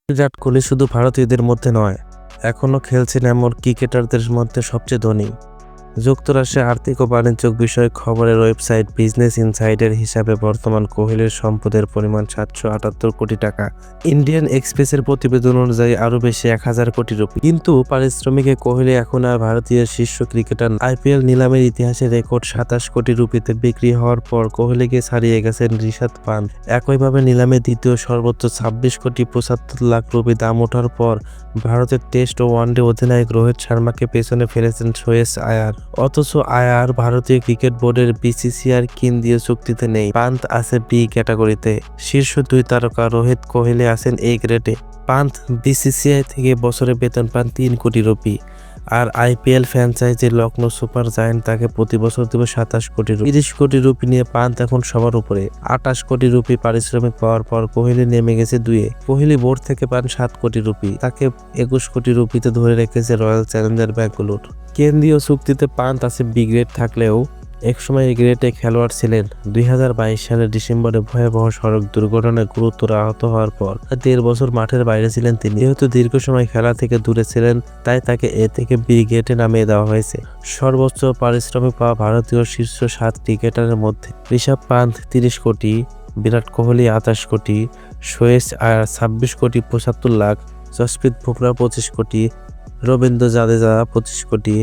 বিরাট কোহলি শুধু ভারতীয়দের মধ্যে নয়, এখনও খেলছেন এমন ক্রিকেটারদের মধ্যে সবচেয়ে ধনী। যুক্তরাষ্ট্রে আর্থিক ও বাণিজ্য বিষয়ক খবরের ওয়েবসাইট বিজনেস ইনসাইডার হিসাবে বর্তমান কোহলির সম্পদের পরিমাণ 778 কোটি টাকা। ইন্ডিয়ান এক্সপ্রেসের প্রতিবেদন অনুযায়ী আরও বেশি 1000 কোটি রুপি। কিন্তু পারিশ্রমিকে কোহলি এখন আর ভারতীয় শীর্ষ ক্রিকেটার। আইপিএল নিলামের ইতিহাসে রেকর্ড 27 কোটি রুপিতে বিক্রি হওয়ার পর কোহলিকে ছাড়িয়ে গেছেন ঋষভ পান্থ। একইভাবে নিলামে দ্বিতীয় সর্বোচ্চ 26 কোটি 75 লাখ রুপি দাম ওঠার পর ভারতের টেস্ট ও ওয়ানডে অধিনায়ক রোহিত শর্মাকে পেছনে ফেলেছেন শ্রেয়স আয়ার। অথচ আয়ার ভারতীয় ক্রিকেট বোর্ডের বিসিসিআই কেন্দ্রীয় চুক্তিতে নেই। পান্থ আছে বি ক্যাটাগরিতে। শীর্ষ দুই তারকা রোহিত কোহলি আছেন এই গ্রেডে। পান্থ বিসিসিআই থেকে বছরে বেতন পান 3 কোটি রুপি। আর IPL franchise Lucknow super giant তাকে প্রতি বছর দেবে 27 কোটি রুপি। 30 কোটি রুপি নিয়ে পান্থ এখন সবার উপরে। 28 কোটি রুপি পারিশ্রমিক পাওয়ার পর কোহলি নেমে গেছে 2-এ। কোহলি বোর্ড থেকে পান 7 কোটি রুপি। তাকে 21 কোটি রুপিতে ধরে রেখেছে রয়্যাল চ্যালেঞ্জার ব্যাঙ্গালোর। কেন্দ্রীয় চুক্তিতে পান্থ আছে বি গ্রেড থাকলেও একসময় এই গ্রেডে খেলোয়াড় ছিলেন। 2022 সালের ডিসেম্বরে ভয়াবহ সড়ক দুর্ঘটনায় গুরুতর আহত হওয়ার পর 1.5 বছর মাঠের বাইরে ছিলেন তিনি। যেহেতু দীর্ঘ সময় খেলা থেকে দূরে ছিলেন, তাই তাকে এ থেকে বি গ্রেডে নামিয়ে দেওয়া হয়েছে। সর্বোচ্চ পারিশ্রমিক পাওয়া ভারতীয় শীর্ষ 7 ক্রিকেটারের মধ্যে ঋষভ পান্থ 30 কোটি, বিরাট কোহলি 28 কোটি, শ্রেয়স আয়ার 26 কোটি 75 লাখ, জসপ্রীত বুমরাহ 25 কোটি, রবীন্দ্র জাদেজা 25 কোটি,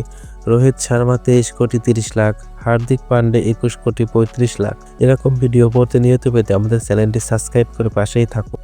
রোহিত শর্মা 23 কোটি 30 লাখ, হার্দিক পান্ডে 21 কোটি 35 লাখ। এরকম ভিডিও প্রতিনিয়ত পেতে আমাদের চ্যানেলটি সাবস্ক্রাইব করে পাশেই থাকুন।